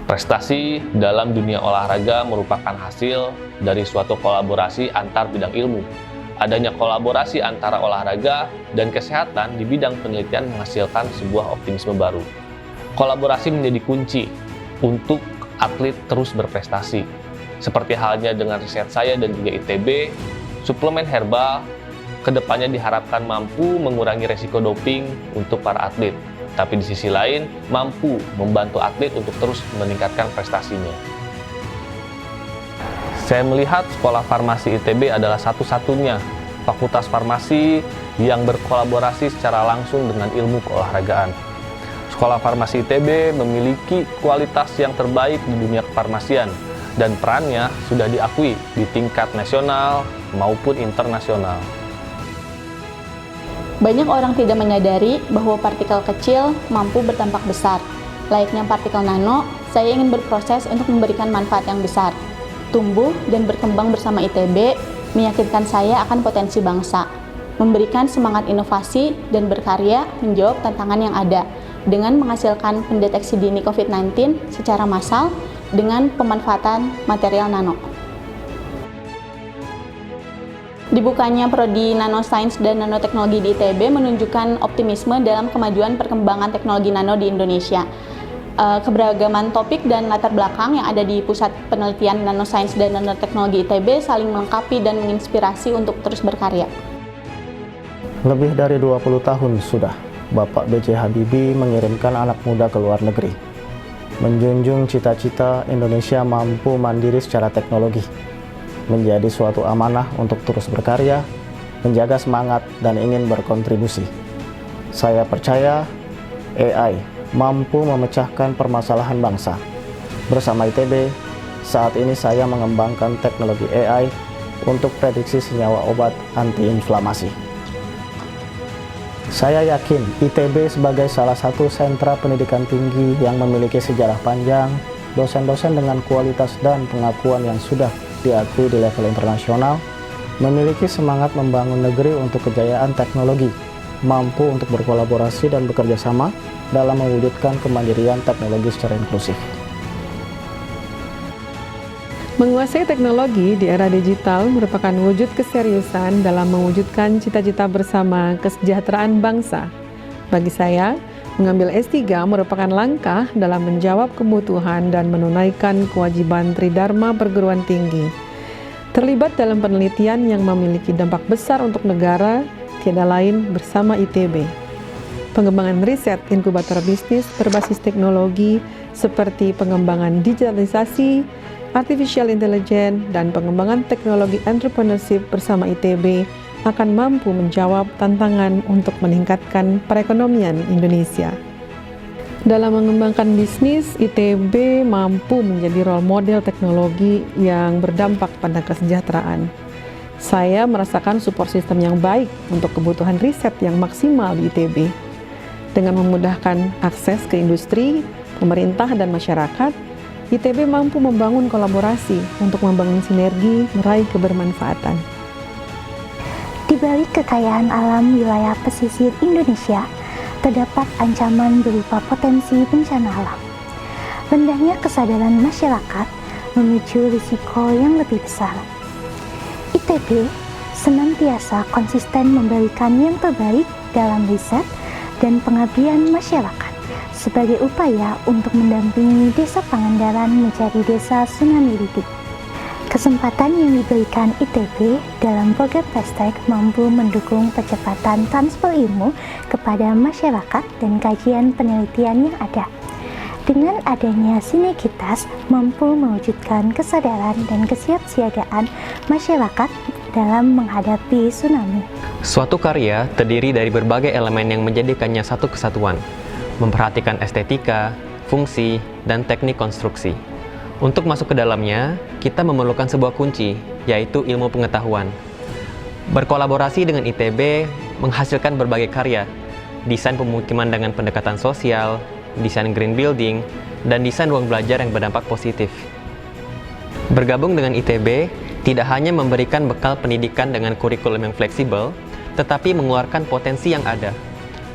Prestasi dalam dunia olahraga merupakan hasil dari suatu kolaborasi antar bidang ilmu. Adanya kolaborasi antara olahraga dan kesehatan di bidang penelitian menghasilkan sebuah optimisme baru. Kolaborasi menjadi kunci untuk atlet terus berprestasi. Seperti halnya dengan riset saya dan juga ITB, suplemen herbal kedepannya diharapkan mampu mengurangi resiko doping untuk para atlet. Tapi di sisi lain, mampu membantu atlet untuk terus meningkatkan prestasinya. Saya melihat Sekolah Farmasi ITB adalah satu-satunya fakultas farmasi yang berkolaborasi secara langsung dengan ilmu keolahragaan. Sekolah Farmasi ITB memiliki kualitas yang terbaik di dunia kefarmasian dan perannya sudah diakui di tingkat nasional maupun internasional. Banyak orang tidak menyadari bahwa partikel kecil mampu berdampak besar. Layaknya partikel nano, saya ingin berproses untuk memberikan manfaat yang besar. Tumbuh dan berkembang bersama ITB meyakinkan saya akan potensi bangsa, memberikan semangat inovasi dan berkarya menjawab tantangan yang ada dengan menghasilkan pendeteksi dini COVID-19 secara massal dengan pemanfaatan material nano. Dibukanya Prodi Nanoscience dan Nanoteknologi di ITB menunjukkan optimisme dalam kemajuan perkembangan teknologi nano di Indonesia. Keberagaman topik dan latar belakang yang ada di Pusat Penelitian Nanoscience dan Nanoteknologi ITB saling melengkapi dan menginspirasi untuk terus berkarya. Lebih dari 20 tahun sudah Bapak B.J. Habibie mengirimkan anak muda ke luar negeri, menjunjung cita-cita Indonesia mampu mandiri secara teknologi, menjadi suatu amanah untuk terus berkarya, menjaga semangat, dan ingin berkontribusi. Saya percaya AI mampu memecahkan permasalahan bangsa. Bersama ITB, saat ini saya mengembangkan teknologi AI untuk prediksi senyawa obat antiinflamasi. Saya yakin ITB sebagai salah satu sentra pendidikan tinggi yang memiliki sejarah panjang, dosen-dosen dengan kualitas dan pengakuan yang sudah diakui di level internasional, memiliki semangat membangun negeri untuk kejayaan teknologi, mampu untuk berkolaborasi dan bekerja sama dalam mewujudkan kemandirian teknologi secara inklusif. Menguasai teknologi di era digital merupakan wujud keseriusan dalam mewujudkan cita-cita bersama kesejahteraan bangsa. Bagi saya, mengambil S3 merupakan langkah dalam menjawab kebutuhan dan menunaikan kewajiban Tridharma perguruan tinggi. Terlibat dalam penelitian yang memiliki dampak besar untuk negara, tiada lain bersama ITB. Pengembangan riset inkubator bisnis berbasis teknologi seperti pengembangan digitalisasi, artificial intelligence, dan pengembangan teknologi entrepreneurship bersama ITB akan mampu menjawab tantangan untuk meningkatkan perekonomian Indonesia. Dalam mengembangkan bisnis, ITB mampu menjadi role model teknologi yang berdampak pada kesejahteraan. Saya merasakan support system yang baik untuk kebutuhan riset yang maksimal di ITB. Dengan memudahkan akses ke industri, pemerintah, dan masyarakat, ITB mampu membangun kolaborasi untuk membangun sinergi meraih kebermanfaatan. Di balik kekayaan alam wilayah pesisir Indonesia, terdapat ancaman berupa potensi bencana alam. Rendahnya kesadaran masyarakat memicu risiko yang lebih besar. ITB senantiasa konsisten memberikan yang terbaik dalam riset dan pengabdian masyarakat sebagai upaya untuk mendampingi Desa Pangandaran menjadi desa tsunami ready. Kesempatan yang diberikan ITB dalam program Pestek mampu mendukung percepatan transfer ilmu kepada masyarakat dan kajian penelitian yang ada. Dengan adanya sinergitas, mampu mewujudkan kesadaran dan kesiapsiagaan masyarakat dalam menghadapi tsunami. Suatu karya terdiri dari berbagai elemen yang menjadikannya satu kesatuan, memperhatikan estetika, fungsi, dan teknik konstruksi. Untuk masuk ke dalamnya, kita memerlukan sebuah kunci, yaitu ilmu pengetahuan. Berkolaborasi dengan ITB menghasilkan berbagai karya, desain pemukiman dengan pendekatan sosial, desain green building, dan desain ruang belajar yang berdampak positif. Bergabung dengan ITB tidak hanya memberikan bekal pendidikan dengan kurikulum yang fleksibel, tetapi mengeluarkan potensi yang ada.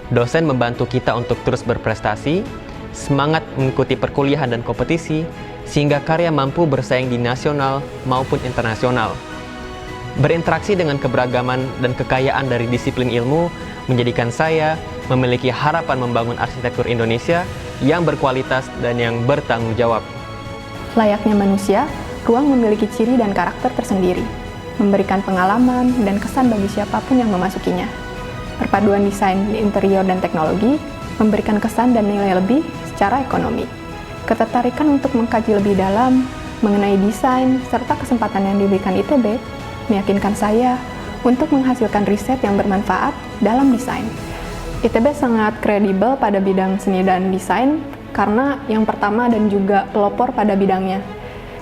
Dosen membantu kita untuk terus berprestasi, semangat mengikuti perkuliahan dan kompetisi, sehingga karya mampu bersaing di nasional maupun internasional. Berinteraksi dengan keberagaman dan kekayaan dari disiplin ilmu menjadikan saya memiliki harapan membangun arsitektur Indonesia yang berkualitas dan yang bertanggung jawab. Layaknya manusia, ruang memiliki ciri dan karakter tersendiri, memberikan pengalaman dan kesan bagi siapapun yang memasukinya. Perpaduan desain di interior dan teknologi memberikan kesan dan nilai lebih secara ekonomi. Ketertarikan untuk mengkaji lebih dalam mengenai desain serta kesempatan yang diberikan ITB meyakinkan saya untuk menghasilkan riset yang bermanfaat dalam desain. ITB sangat kredibel pada bidang seni dan desain karena yang pertama dan juga pelopor pada bidangnya.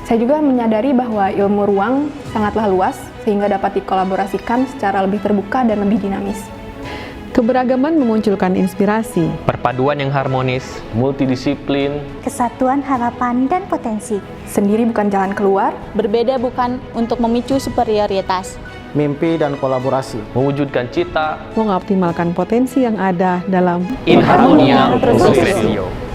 Saya juga menyadari bahwa ilmu ruang sangatlah luas sehingga dapat dikolaborasikan secara lebih terbuka dan lebih dinamis. Keberagaman memunculkan inspirasi. Perpaduan yang harmonis, multidisiplin, Kesatuan harapan dan potensi. Sendiri bukan jalan keluar, Berbeda bukan untuk memicu superioritas. Mimpi dan kolaborasi. mewujudkan cita, Mengoptimalkan potensi yang ada dalam In Harmonia Progressio. Progressio.